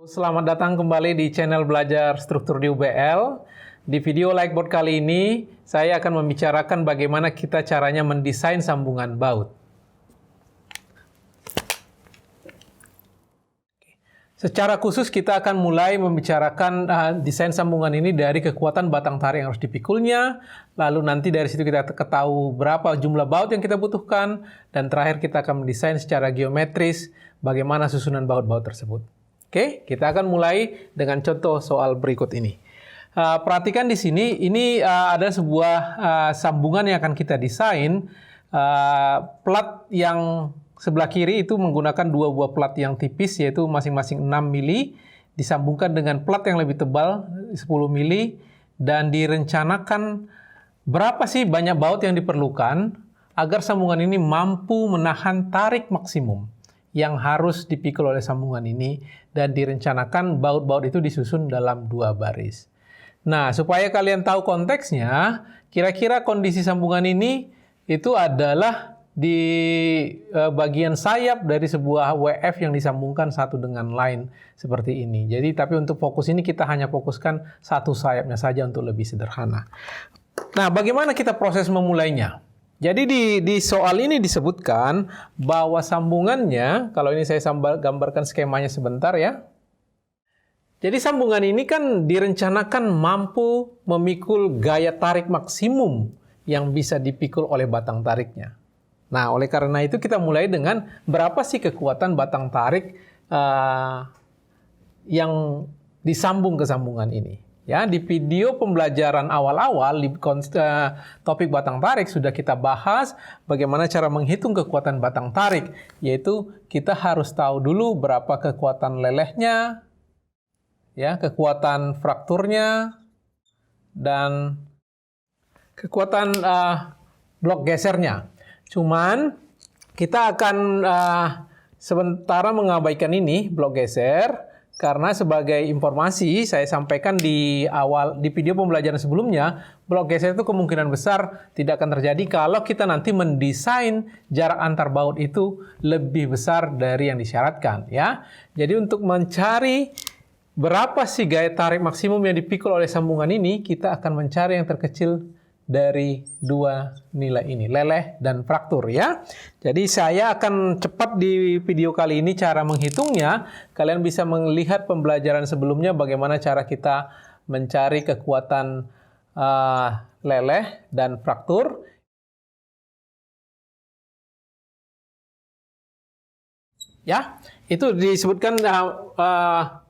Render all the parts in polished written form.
Selamat datang kembali di channel Belajar Struktur di UBL. Di video Likeboard kali ini, saya akan membicarakan bagaimana kita caranya mendesain sambungan baut. Secara khusus kita akan mulai membicarakan desain sambungan ini dari kekuatan batang tarik yang harus dipikulnya, lalu nanti dari situ kita ketahui berapa jumlah baut yang kita butuhkan, dan terakhir kita akan mendesain secara geometris bagaimana susunan baut-baut tersebut. Oke, kita akan mulai dengan contoh soal berikut ini. Perhatikan di sini, ini ada sebuah sambungan yang akan kita desain. Plat yang sebelah kiri itu menggunakan dua buah plat yang tipis, yaitu masing-masing 6 mili, disambungkan dengan plat yang lebih tebal, 10 mili, dan direncanakan berapa sih banyak baut yang diperlukan agar sambungan ini mampu menahan tarik maksimum yang harus dipikul oleh sambungan ini, dan direncanakan baut-baut itu disusun dalam 2 baris. Nah, supaya kalian tahu konteksnya, kira-kira kondisi sambungan ini itu adalah di bagian sayap dari sebuah WF yang disambungkan satu dengan lain seperti ini. Jadi, tapi untuk fokus ini kita hanya fokuskan satu sayapnya saja untuk lebih sederhana. Nah, bagaimana kita proses memulainya? Jadi di soal ini disebutkan bahwa sambungannya, kalau ini saya gambarkan skemanya sebentar ya. Jadi sambungan ini kan direncanakan mampu memikul gaya tarik maksimum yang bisa dipikul oleh batang tariknya. Nah, oleh karena itu kita mulai dengan berapa sih kekuatan batang tarik yang disambung ke sambungan ini. Ya, di video pembelajaran awal-awal di topik batang tarik sudah kita bahas bagaimana cara menghitung kekuatan batang tarik, yaitu kita harus tahu dulu berapa kekuatan lelehnya, ya, kekuatan frakturnya, dan kekuatan blok gesernya. Cuman kita akan sementara mengabaikan ini blok geser. Karena sebagai informasi, saya sampaikan di video pembelajaran sebelumnya, blok geser itu kemungkinan besar tidak akan terjadi kalau kita nanti mendesain jarak antar baut itu lebih besar dari yang disyaratkan. Ya. Jadi untuk mencari berapa sih gaya tarik maksimum yang dipikul oleh sambungan ini, kita akan mencari yang terkecil dari dua nilai ini, leleh dan fraktur ya. Jadi saya akan cepat di video kali ini cara menghitungnya. Kalian bisa melihat pembelajaran sebelumnya bagaimana cara kita mencari kekuatan leleh dan fraktur. Ya, itu disebutkan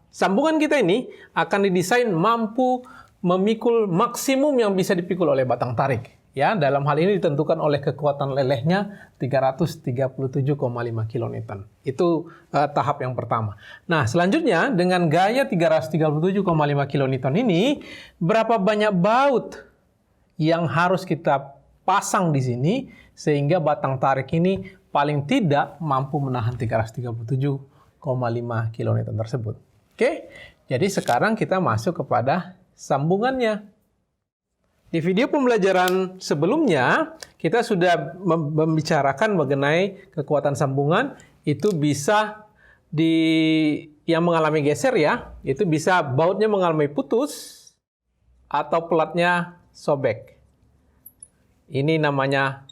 sambungan kita ini akan didesain mampu memikul maksimum yang bisa dipikul oleh batang tarik. Ya, dalam hal ini ditentukan oleh kekuatan lelehnya 337,5 kN. Itu tahap yang pertama. Nah, selanjutnya dengan gaya 337,5 kN ini, berapa banyak baut yang harus kita pasang di sini sehingga batang tarik ini paling tidak mampu menahan 337,5 kN tersebut. Oke, jadi sekarang kita masuk kepada sambungannya. Di video pembelajaran sebelumnya, kita sudah membicarakan mengenai kekuatan sambungan. Itu bisa yang mengalami geser ya, itu bisa bautnya mengalami putus atau platnya sobek. Ini namanya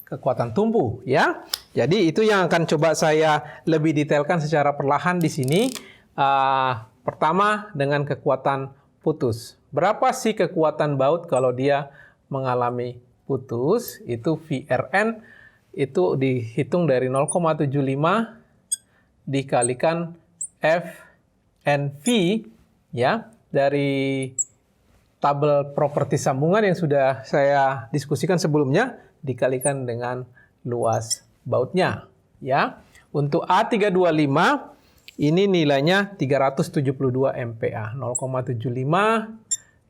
kekuatan tumpu ya. Jadi itu yang akan coba saya lebih detailkan secara perlahan di sini. Pertama dengan kekuatan putus. Berapa sih kekuatan baut kalau dia mengalami putus? Itu VRN itu dihitung dari 0,75 dikalikan FNV ya, dari tabel properti sambungan yang sudah saya diskusikan sebelumnya dikalikan dengan luas bautnya ya. Untuk A325 ini nilainya 372 MPa, 0,75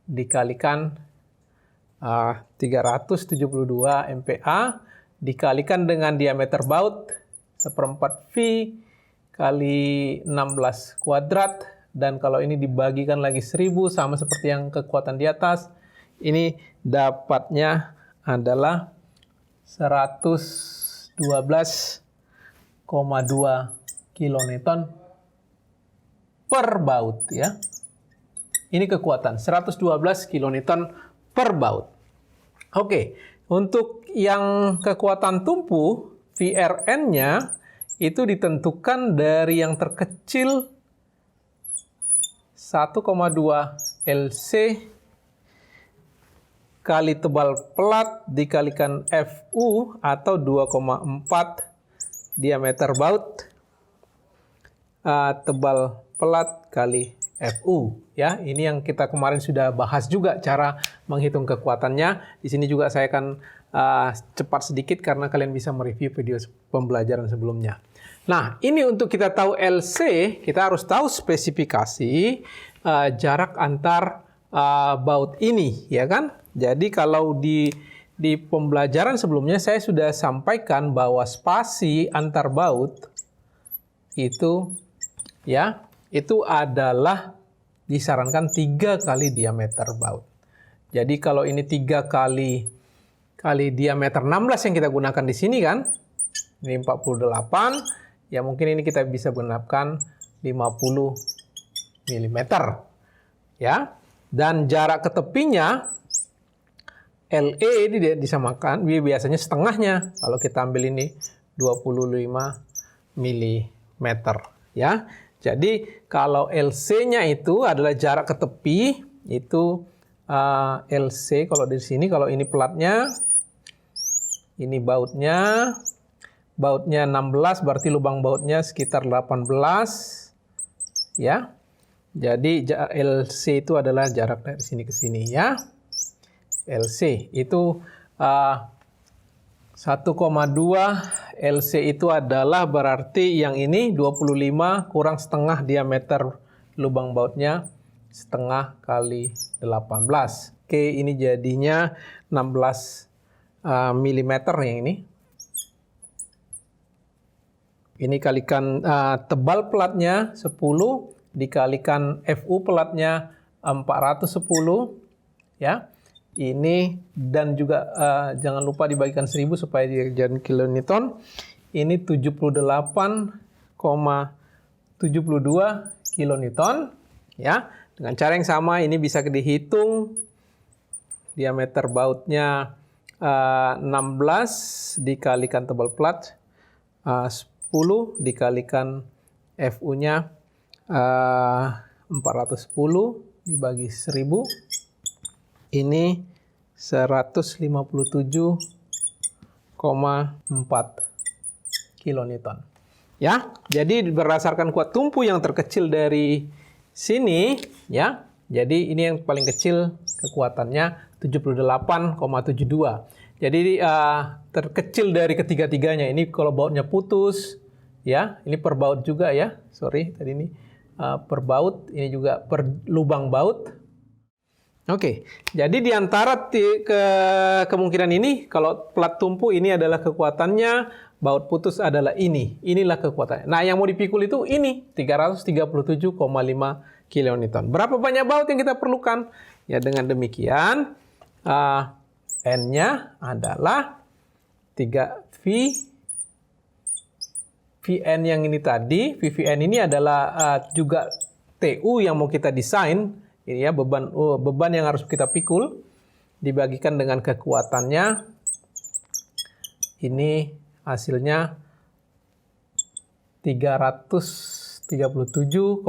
dikalikan 372 MPa dikalikan dengan diameter baut 1/4 V kali 16 kuadrat, dan kalau ini dibagikan lagi 1000 sama seperti yang kekuatan di atas, ini dapatnya adalah 112,2 kilonewton per baut ya. Ini kekuatan 112 kilonewton per baut. Oke, untuk yang kekuatan tumpu VRN-nya itu ditentukan dari yang terkecil 1,2 LC kali tebal plat dikalikan FU atau 2,4 diameter baut tebal plat kali FU ya. Ini yang kita kemarin sudah bahas juga cara menghitung kekuatannya. Di sini juga saya akan cepat sedikit karena kalian bisa mereview video pembelajaran sebelumnya. Nah, ini untuk kita tahu LC, kita harus tahu spesifikasi jarak antar baut ini, ya kan? Jadi kalau di pembelajaran sebelumnya saya sudah sampaikan bahwa spasi antar baut itu ya, itu adalah disarankan 3 kali diameter baut. Jadi kalau ini 3 kali diameter 16 yang kita gunakan di sini kan, ini 48, ya mungkin ini kita bisa gunakan 50 mm. Ya. Dan jarak ke tepinya LE ini disamakan, biasanya setengahnya. Kalau kita ambil ini 25 mm. Ya. Jadi kalau LC-nya itu adalah jarak ke tepi, itu LC kalau di sini, kalau ini platnya, ini bautnya 16, berarti lubang bautnya sekitar 18, ya. Jadi LC itu adalah jarak dari sini ke sini, ya. LC itu 1,2 LC itu adalah berarti yang ini 25 kurang setengah diameter lubang bautnya, setengah kali 18. Oke, ini jadinya 16 mm yang ini. Ini kalikan tebal platnya 10 dikalikan FU platnya 410 ya. Ini dan juga jangan lupa dibagikan 1000 supaya dia jadi kilonewton. Ini 78,72 kilonewton ya. Dengan cara yang sama ini bisa dihitung diameter bautnya 16 dikalikan tebal plat 10 dikalikan FU-nya 410 dibagi 1000. Ini 157,4 kilonewton. Ya, jadi berdasarkan kuat tumpu yang terkecil dari sini, ya. Jadi ini yang paling kecil kekuatannya 78,72. Jadi terkecil dari ketiga-tiganya. Ini kalau bautnya putus, ya. Ini per baut juga ya. Sorry, tadi ini per baut. Ini juga per lubang baut. Oke, jadi di antara kemungkinan ini, kalau plat tumpu ini adalah kekuatannya, baut putus adalah ini. Inilah kekuatannya. Nah, yang mau dipikul itu ini, 337,5 kilonewton. Berapa banyak baut yang kita perlukan? Ya, dengan demikian, N-nya adalah 3V. VN yang ini tadi, VVN ini adalah juga TU yang mau kita desain. Ini ya beban yang harus kita pikul dibagikan dengan kekuatannya. Ini hasilnya 337,5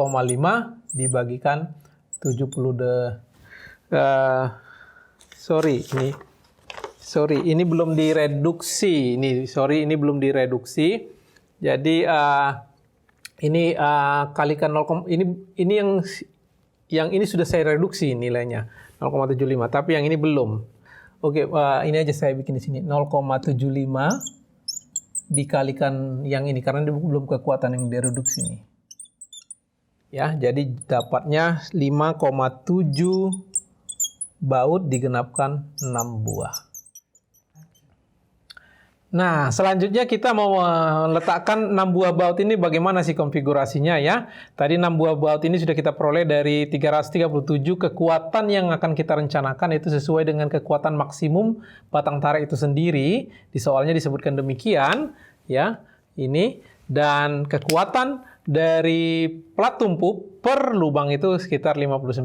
dibagikan 70 ini belum direduksi. Ini belum direduksi. Jadi ini kalikan 0, ini yang ini sudah saya reduksi nilainya 0,75, tapi yang ini belum. Oke, ini aja saya bikin di sini 0,75 dikalikan yang ini karena dia belum kekuatan yang direduksi ini. Ya, jadi dapatnya 5,7 baut digenapkan 6 buah. Nah, selanjutnya kita mau meletakkan 6 buah baut ini bagaimana sih konfigurasinya ya. Tadi 6 buah baut ini sudah kita peroleh dari 337. Kekuatan yang akan kita rencanakan itu sesuai dengan kekuatan maksimum batang tarik itu sendiri. Di soalnya disebutkan demikian ya. Ini dan kekuatan dari plat tumpu per lubang itu sekitar 59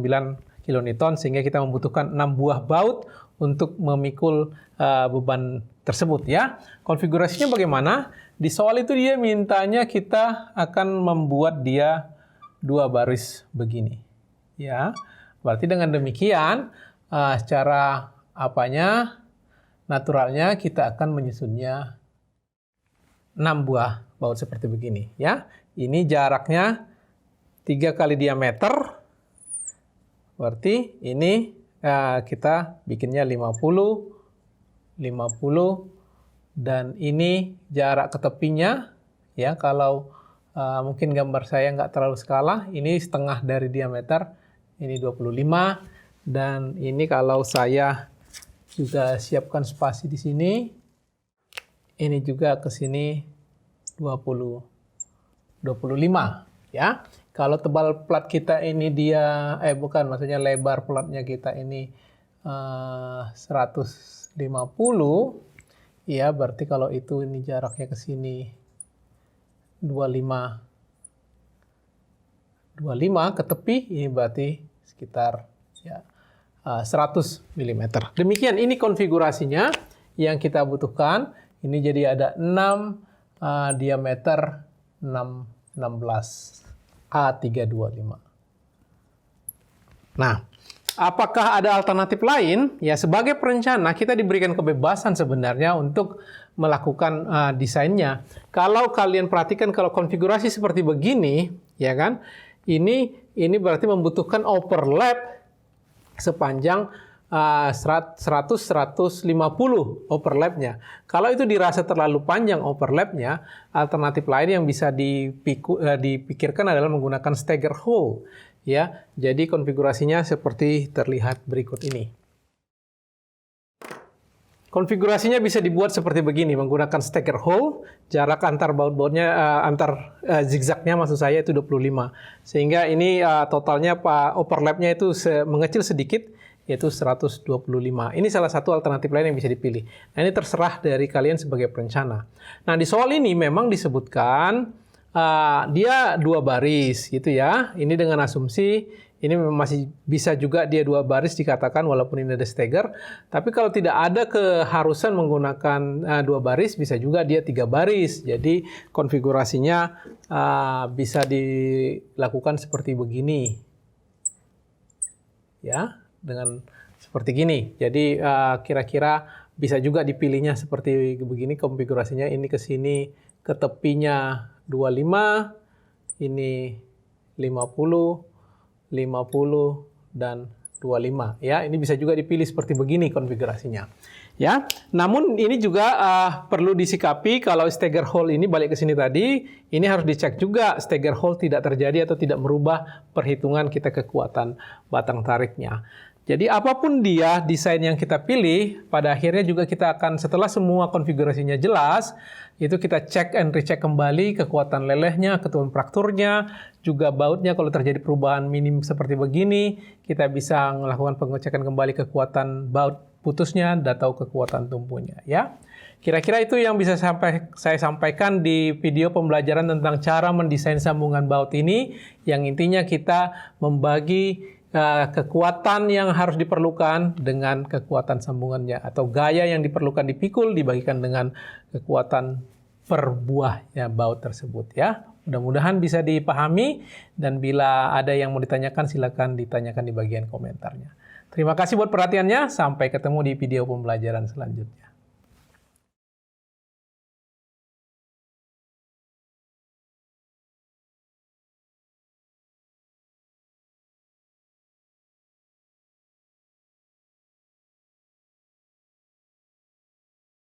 kilonewton, sehingga kita membutuhkan 6 buah baut untuk memikul beban tersebut ya. Konfigurasinya bagaimana? Di soal itu dia mintanya kita akan membuat dia 2 baris begini. Ya. Berarti dengan demikian secara naturalnya kita akan menyusunnya 6 buah baut seperti begini ya. Ini jaraknya 3 kali diameter. Berarti ini kita bikinnya 50, 50, dan ini jarak ke tepinya ya. Kalau mungkin gambar saya nggak terlalu skala, ini setengah dari diameter, ini 25, dan ini kalau saya juga siapkan spasi di sini, ini juga ke sini 25 ya. Kalau tebal plat kita ini dia maksudnya lebar platnya kita ini 150 ya, berarti kalau itu ini jaraknya ke sini 25 ke tepi, ini berarti sekitar ya 100 mm. Demikian ini konfigurasinya yang kita butuhkan. Ini jadi ada 6 diameter 16 A325. Nah, apakah ada alternatif lain? Ya, sebagai perencana kita diberikan kebebasan sebenarnya untuk melakukan desainnya. Kalau kalian perhatikan, kalau konfigurasi seperti begini, ya kan? Ini berarti membutuhkan overlap sepanjang 100-150 overlapnya. Kalau itu dirasa terlalu panjang overlapnya, alternatif lain yang bisa dipikirkan adalah menggunakan stagger hole. Ya, jadi konfigurasinya seperti terlihat berikut ini. Konfigurasinya bisa dibuat seperti begini, menggunakan stagger hole, jarak antar baut-bautnya, antar zigzagnya maksud saya itu 25. Sehingga ini totalnya overlapnya itu mengecil sedikit, yaitu 125. Ini salah satu alternatif lain yang bisa dipilih. Nah, ini terserah dari kalian sebagai perencana. Nah, di soal ini memang disebutkan dia 2 baris gitu ya. Ini dengan asumsi ini masih bisa juga dia 2 baris dikatakan walaupun ini ada stagger. Tapi kalau tidak ada keharusan menggunakan 2 baris, bisa juga dia 3 baris. Jadi konfigurasinya bisa dilakukan seperti begini. Ya, dengan seperti gini. Jadi kira-kira bisa juga dipilihnya seperti begini konfigurasinya. Ini ke sini, ke tepinya 25, ini 50, 50, dan 25 ya. Ini bisa juga dipilih seperti begini konfigurasinya ya. Namun ini juga perlu disikapi kalau stagger hole ini balik ke sini tadi, ini harus dicek juga stagger hole tidak terjadi atau tidak merubah perhitungan kita kekuatan batang tariknya. Jadi apapun dia desain yang kita pilih, pada akhirnya juga kita akan setelah semua konfigurasinya jelas, itu kita cek and recheck kembali kekuatan lelehnya, ketuan frakturnya, juga bautnya kalau terjadi perubahan minim seperti begini, kita bisa melakukan pengecekan kembali kekuatan baut putusnya atau kekuatan tumpunya ya. Kira-kira itu yang bisa saya sampaikan di video pembelajaran tentang cara mendesain sambungan baut ini, yang intinya kita membagi kekuatan yang harus diperlukan dengan kekuatan sambungannya, atau gaya yang diperlukan dipikul dibagikan dengan kekuatan per buahnya baut tersebut ya. Mudah-mudahan bisa dipahami, dan bila ada yang mau ditanyakan silakan ditanyakan di bagian komentarnya. Terima kasih buat perhatiannya, sampai ketemu di video pembelajaran selanjutnya.